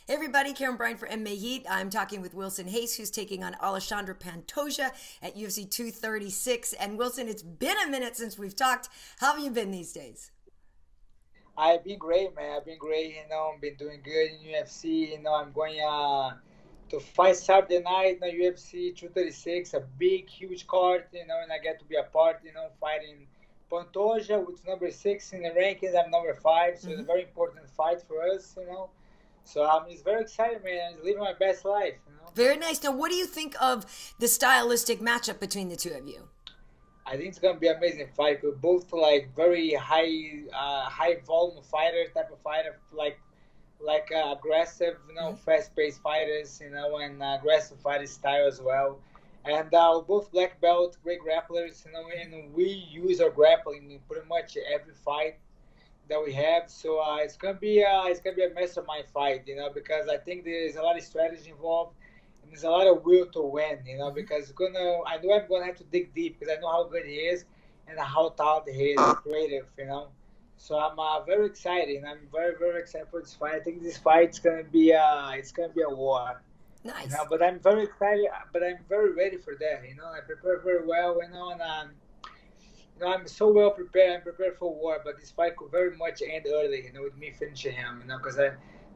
Hey everybody, Karyn Bryant for MMA H.E.A.T. I'm talking with Wilson Reis, who's taking on Alexandre Pantoja at UFC 236. And Wilson, it's been a minute since we've talked. How have you been these days? I've been great, man. I've been great. I've been doing good in UFC. I'm going to fight Saturday night in UFC 236, a big, huge card. And I get to be a part. Fighting Pantoja, which is number 6 in the rankings. I'm number 5, so it's a very important fight for us. So I'm just very excited, man. I'm just living my best life. Very nice. Now, what do you think of the stylistic matchup between the two of you? I think it's gonna be an amazing fight. We're both like very high volume fighter type of fighter, like aggressive, fast paced fighters, and aggressive fighting style as well. And we're both black belt, great grapplers, and we use our grappling in pretty much every fight that we have. So it's gonna be a mastermind fight, because I think there's a lot of strategy involved. There's a lot of will to win, because I know I'm gonna have to dig deep because I know how good he is and how talented he is, creative. So I'm very excited. I'm very very excited for this fight. I think this fight's gonna be a war. Nice. But I'm very excited. But I'm very ready for that. I prepare very well. And I'm so well prepared. I'm prepared for war. But this fight could very much end early. With me finishing him. Because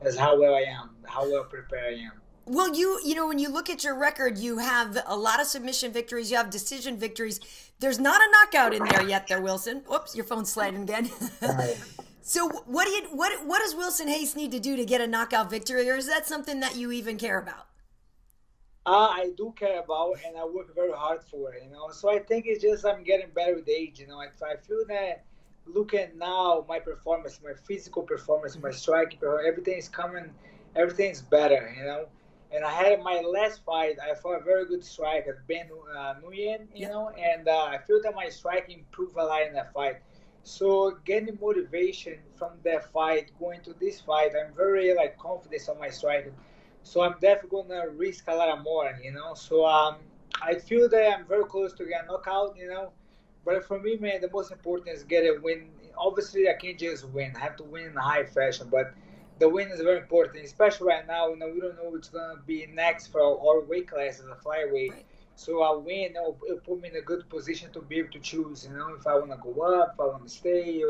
that's how well I am, how well prepared I am. Well, when you look at your record, you have a lot of submission victories. You have decision victories. There's not a knockout in there yet, there, Wilson. Whoops, your phone's sliding again. So, what does Wilson Reis need to do to get a knockout victory, or is that something that you even care about? I do care about, and I work very hard for it. So I think it's just I'm getting better with age. I feel that looking now, my performance, my physical performance, my striking, everything is coming, everything's better. And I had my last fight, I fought a very good strike at Ben Nguyen, and I feel that my striking improved a lot in that fight. So getting motivation from that fight, going to this fight, I'm very confident on my striking. So I'm definitely gonna risk a lot more, So I feel that I'm very close to get a knockout, But for me, man, the most important is get a win. Obviously, I can't just win. I have to win in a high fashion, but the win is very important, especially right now. We don't know what's gonna be next for our weight class as a flyweight. Right. So a win, it'll put me in a good position to be able to choose. If I wanna go up, if I wanna stay,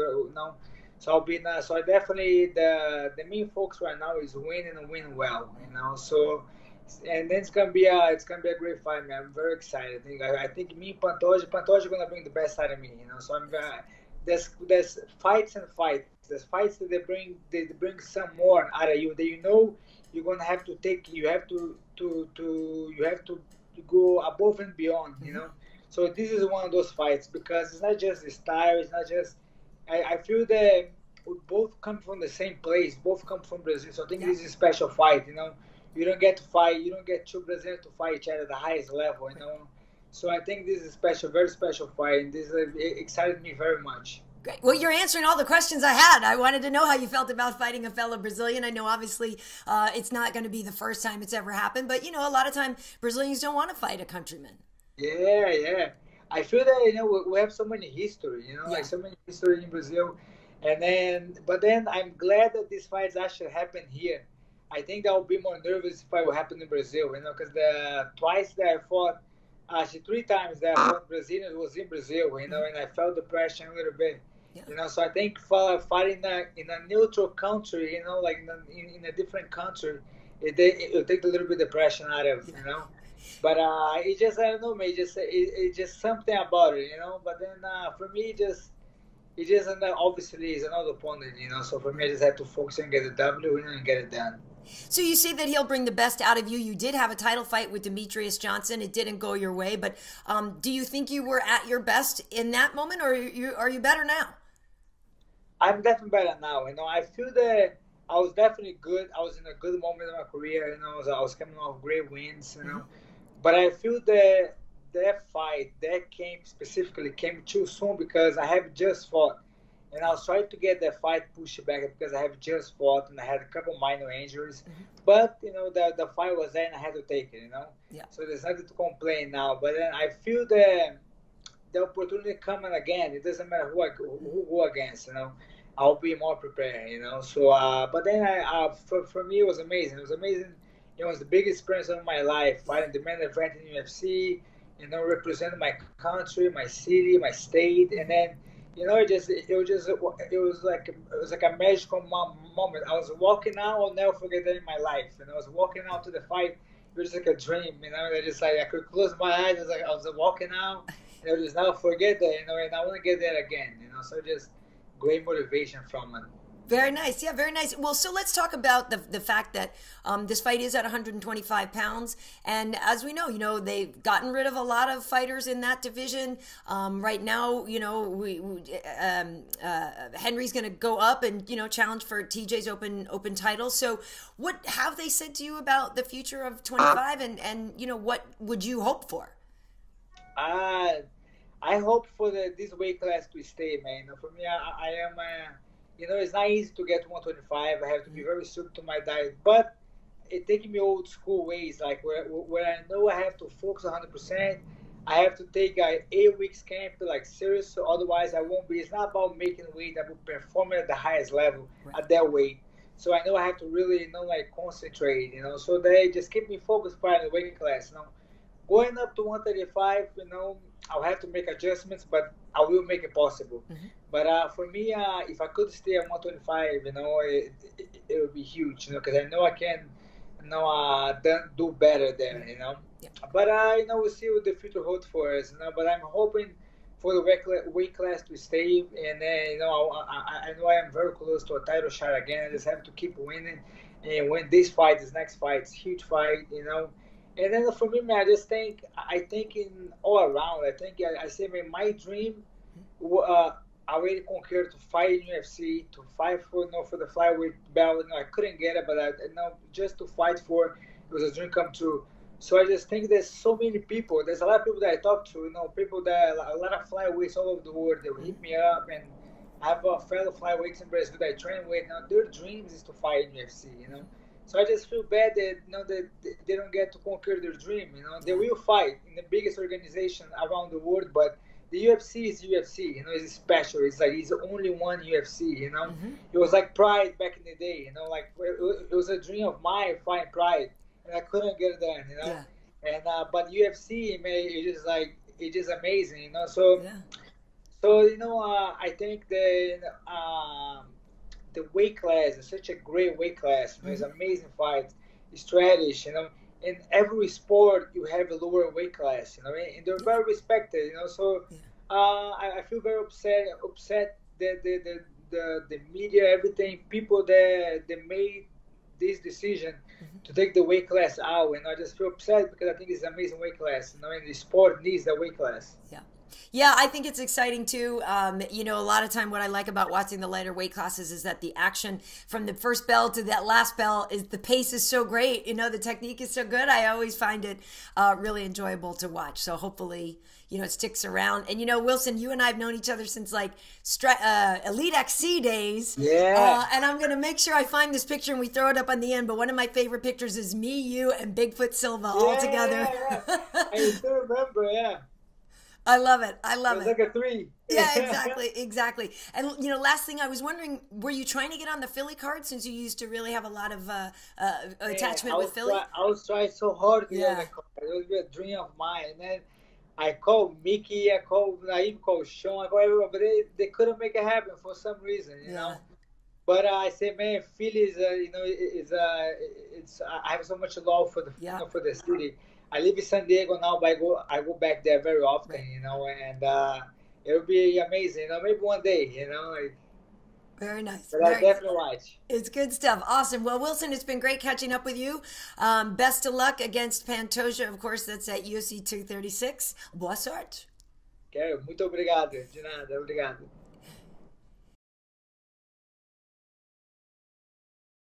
So I'll be in. So I definitely the main focus right now is win and win well. So. And then it's gonna be a great fight, man. I'm very excited. I think me and Pantoja gonna bring the best out of me. So I'm there's fights and fights. There's fights that they bring some more out of you that you're gonna have to take. You have to go above and beyond. So this is one of those fights because it's not just the style. It's not just. I feel that we both come from the same place. Both come from Brazil. So I think this is a special fight. You don't get to fight. You don't get two Brazilians to fight each other at the highest level. So I think this is a special, very special fight, and this excited me very much. Great. Well, you're answering all the questions I had. I wanted to know how you felt about fighting a fellow Brazilian. I know, obviously, it's not going to be the first time it's ever happened, but, a lot of time Brazilians don't want to fight a countryman. Yeah. I feel that, we have so many history, so many history in Brazil. But then I'm glad that these fights actually happen here. I think I would be more nervous if it would happen in Brazil, because the twice that I fought, actually 3 times that I fought Brazilians was in Brazil, and I felt the pressure a little bit. Yeah. So I think fighting in a neutral country, like in a different country, it'll take a little bit of pressure out of, But it just, I don't know, man, it's just something about it, But then for me, it just obviously is another opponent, So for me, I just have to focus and get the W, and get it done. So you say that he'll bring the best out of you. You did have a title fight with Demetrious Johnson. It didn't go your way, but do you think you were at your best in that moment, or are you better now? I'm definitely better now. I feel that I was definitely good. I was in a good moment in my career. I was coming off great wins. But I feel that fight that came too soon because I have just fought. And I was trying to get that fight pushed back because I have just fought and I had a couple minor injuries. But, the fight was there and I had to take it, Yeah. So there's nothing to complain now. But then I feel that the opportunity coming again. It doesn't matter who I go against, I'll be more prepared, you know. So, but then for me, it was amazing. It was amazing. It was the biggest experience of my life, fighting the main event in UFC, you know, representing my country, my city, my state, and then, you know, it was like a magical moment. I was walking out, I'll never forget that in my life. And I was walking out to the fight. It was like a dream, you know. I just like I could close my eyes. I was walking out, and I would just never forget that, you know. And I want to get that again, you know. So just great motivation from it. Very nice. Yeah, very nice. Well, so let's talk about the fact that this fight is at 125 pounds. And as we know, you know, they've gotten rid of a lot of fighters in that division. Right now, you know, Henry's going to go up and, you know, challenge for TJ's open title. So what have they said to you about the future of 25 and you know, what would you hope for? I hope for this weight class to stay, man. For me, I am... you know, it's not easy to get to 125. I have to be very strict to my diet, but it takes me old school ways, like where I know I have to focus 100%. I have to take a 8 weeks camp, like serious. So otherwise, I won't be. It's not about making weight. I will perform at the highest level at that weight. So I know I have to really, you know, like concentrate. You know, so they just keep me focused by the weight class. You know, going up to 135, you know, I'll have to make adjustments, but I will make it possible. Mm-hmm. But for me, if I could stay at 125, you know, it would be huge, you know, because I know I can, you know, do better there, you know. Yeah. But, you know, we'll see what the future holds for us, you know. But I'm hoping for the weight class to stay, and then, you know, I know I am very close to a title shot again. I just have to keep winning and win this next fight, it's a huge fight, you know. And then for me, man, I think in all around, I say, man, my dream, I already conquered to fight in UFC, to fight for, you know, for the flyweight belt. You know, I couldn't get it, but you know, just to fight for, it was a dream come true. So I just think there's so many people. There's a lot of people that I talk to, you know, people that, a lot of flyweights all over the world, they will hit me up, and I have a fellow flyweights in Brazil that I train with. Now, their dreams is to fight in UFC, you know. So I just feel bad that, you know, that they don't get to conquer their dream. You know, they will fight in the biggest organization around the world, but the UFC is UFC. You know, it's special. It's like it's only one UFC. You know, It was like Pride back in the day. You know, like it was a dream of mine fighting Pride, and I couldn't get it done. You know, and but UFC, man, it's just amazing. You know, so you know, I think that. The weight class is such a great weight class. You know, it's amazing fight, strategy. You know, in every sport you have a lower weight class. You know, and they're very respected. You know, so I feel very upset that the media, everything, people that they made this decision to take the weight class out, and I just feel upset because I think it's an amazing weight class. You know, and the sport needs that weight class. Yeah. Yeah, I think it's exciting too. You know, a lot of time what I like about watching the lighter weight classes is that the action from the first bell to that last bell is the pace is so great. You know, the technique is so good. I always find it really enjoyable to watch. So hopefully, you know, it sticks around. And, you know, Wilson, you and I have known each other since like Elite XC days. Yeah. And I'm going to make sure I find this picture and we throw it up on the end. But one of my favorite pictures is me, you, and Bigfoot Silva all together. Yeah. I still remember, yeah. I love it. I love it. It's like a 3. Yeah, exactly. And, you know, last thing I was wondering, were you trying to get on the Philly card since you used to really have a lot of attachment with Philly? I was trying so hard to get on the card. It was a dream of mine. And then I called Mickey, I even called Sean, I called everyone, but they couldn't make it happen for some reason, you know. But I said, man, Philly is, you know, I have so much love for the, you know, for the city. I live in San Diego now, but I go back there very often, you know, and it would be amazing, you know, maybe one day, you know. Like, very nice. But I definitely watch. It's good stuff. Awesome. Well, Wilson, it's been great catching up with you. Best of luck against Pantoja. Of course, that's at UFC 236. Boa sorte. Muito obrigado. De nada. Obrigado.